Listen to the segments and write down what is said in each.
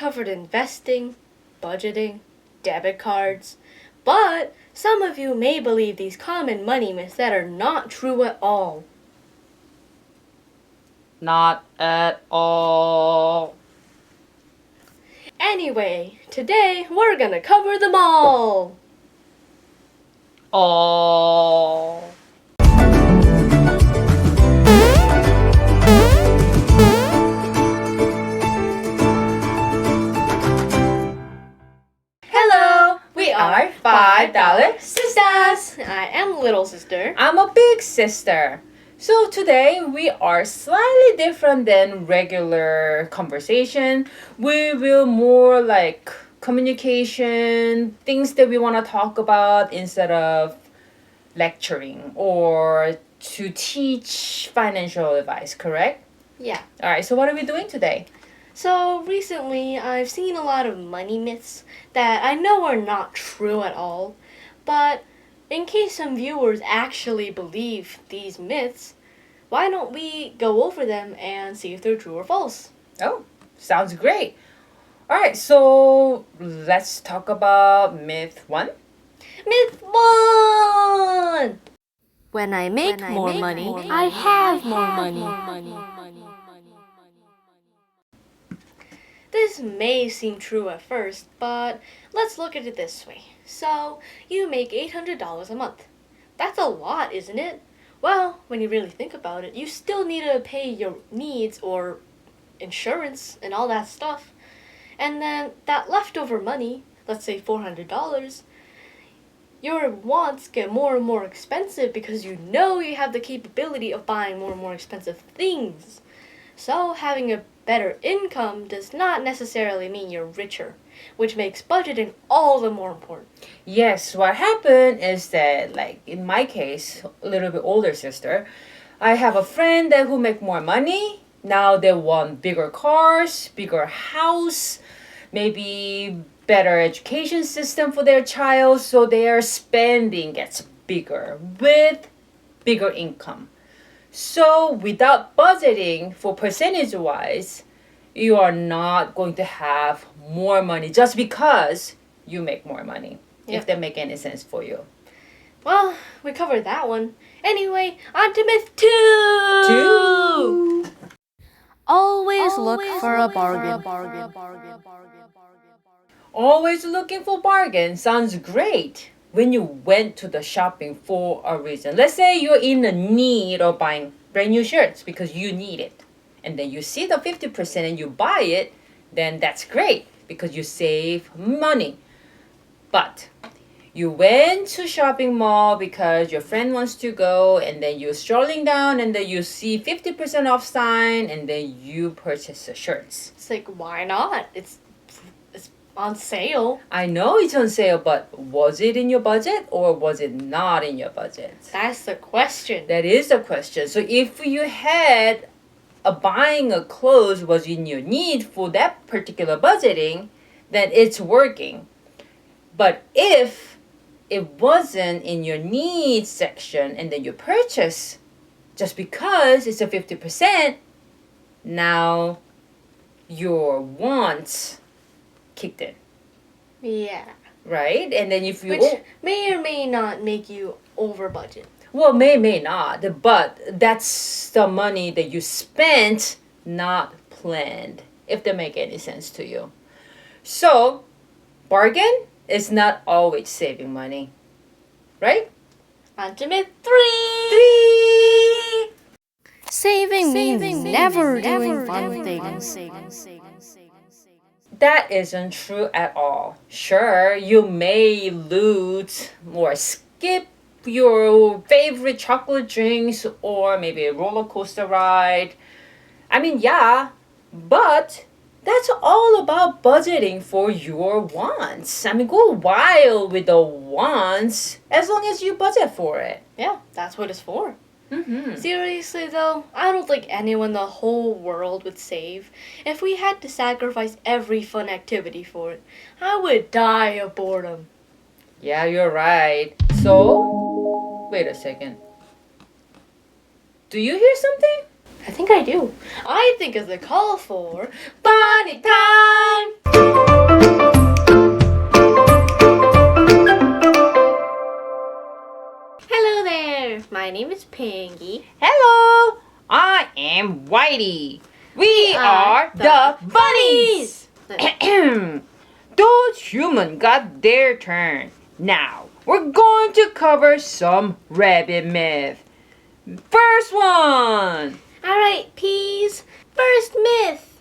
covered investing, budgeting, debit cards, but some of you may believe these common money myths that are not true at all. Not at all. Anyway, today we're gonna cover them all. All. Hello, We are $5 sisters. I am little sister. I'm a big sister. So today we are slightly different than regular conversation. We will more like communication, things that we want to talk about instead of lecturing or to teach financial advice, correct? Yeah. All right, so what are we doing today? So recently I've seen a lot of money myths that I know are not true at all, but in case some viewers actually believe these myths, why don't we go over them and see if they're true or false? Oh, sounds great. All right, so let's talk about myth 1. Myth 1! When I make more money, I have more money. This may seem true at first, but let's look at it this way. So, you make $800 a month. That's a lot, isn't it? Well, when you really think about it, you still need to pay your needs or insurance and all that stuff. And then that leftover money, let's say $400, your wants get more and more expensive because you know you have the capability of buying more and more expensive things. So having a better income does not necessarily mean you're richer, which makes budgeting all the more important. Yes, what happened is that, like in my case, a little bit older sister, I have a friend that who make more money. Now they want bigger cars, bigger house, maybe better education system for their child, so their spending gets bigger with bigger income. So without budgeting for percentage wise, you are not going to have more money just because you make more money. Yep. If that make any sense for you. Well, we covered that one. Anyway, on to myth 2! Always look for a bargain. Always looking for bargain sounds great when you went to the shopping for a reason. Let's say you're in the need of buying brand new shirts because you need it. And then you see the 50% and you buy it, then that's great because you save money. But you went to shopping mall because your friend wants to go, and then you're strolling down and then you see 50% off sign and then you purchase the shirts. It's like, why not? It's on sale. I know it's on sale, but was it in your budget or was it not in your budget? That's the question. That is the question. So if you had buying a clothes was in your need for that particular budgeting, then it's working. But if it wasn't in your needs section and then you purchase just because it's a 50%, now your wants kicked in. Yeah. Right? And then if you... Which may or may not make you over budget. Well, may not, but that's the money that you spent, not planned, if that make any sense to you. So, bargain is not always saving money, right? On to myth 3! Saving means never doing fun things. That isn't true at all. Sure, you may lose or skip your favorite chocolate drinks or maybe a roller coaster ride. I mean, yeah, but that's all about budgeting for your wants. I mean, go wild with the wants as long as you budget for it. Yeah, that's what it's for. Mm-hmm. Seriously though, I don't think anyone in the whole world would save. If we had to sacrifice every fun activity for it, I would die of boredom. Yeah, you're right. So, wait a second. Do you hear something? I think I do. I think it's a call for Bunny time! name is Pingy. Hello, I am Whitey. We are the Bunnies. Those humans got their turn. Now, we're going to cover some rabbit myth. First one. Alright, Peas. First myth.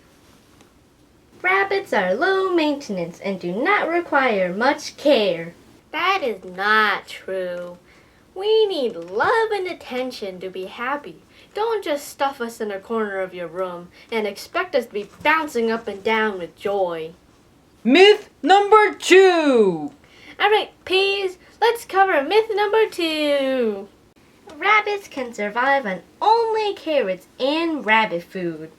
Rabbits are low maintenance and do not require much care. That is not true. We need love and attention to be happy. Don't just stuff us in a corner of your room and expect us to be bouncing up and down with joy. Myth number 2. Alright, Peas, let's cover myth number 2. Rabbits can survive on only carrots and rabbit food.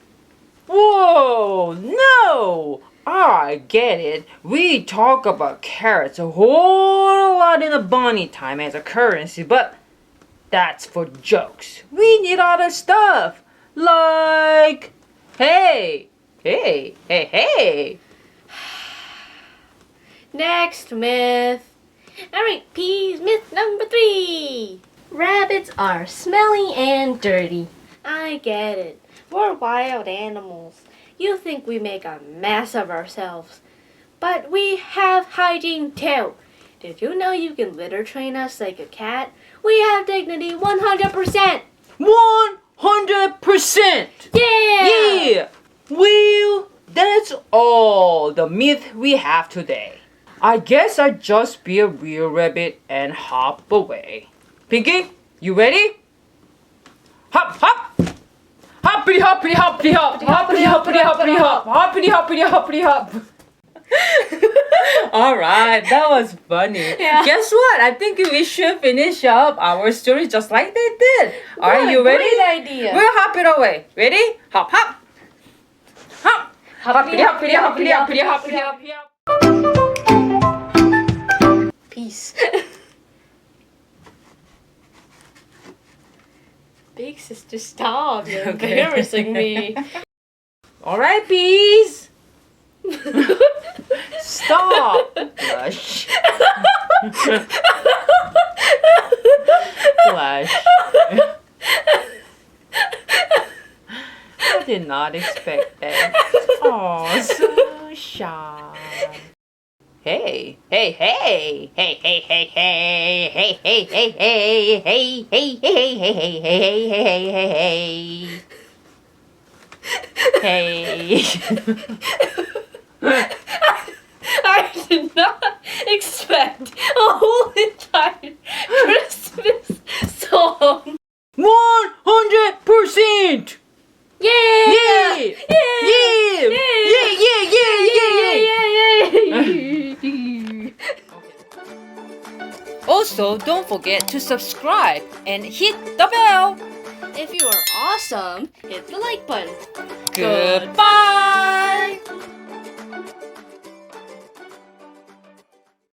Whoa, no! I get it. We talk about carrots a whole lot in a bunny time as a currency, but that's for jokes. We need other stuff. Like, hey. Next myth. Alright, Peas, myth number 3. Rabbits are smelly and dirty. I get it. We're wild animals. You think we make a mess of ourselves. But we have hygiene too. Did you know you can litter train us like a cat? We have dignity 100%. 100%! Yeah! Well, that's all the myth we have today. I guess I'll just be a real rabbit and hop away. Pinky, you ready? Hop, hop! Hoppity hoppity hoppity hop! Hoppity hoppity hoppity hop! Hoppity hoppity hoppity hop! Alright, that was funny. Yeah. Guess what? I think we should finish up our story just like they did. Are you ready? Great idea. We'll hop it away. Ready? Hop, hop! Hop! Hoppity hoppity hoppity hoppity hoppity hoppity hop! Peace. Big sister, stop. You're embarrassing me. Alright, peas! Stop! Blush. Blush. I did not expect that. Oh, so shy. Hey, hey, hey, hey, hey, hey, hey, hey, hey, hey, hey, hey, hey, hey, hey, hey, hey, hey, hey, hey. I did not expect a whole entire Christmas song. 100%! Yeah! Yeah! Yeah! Yeah! Also, don't forget to subscribe and hit the bell. If you are awesome, hit the like button. Goodbye!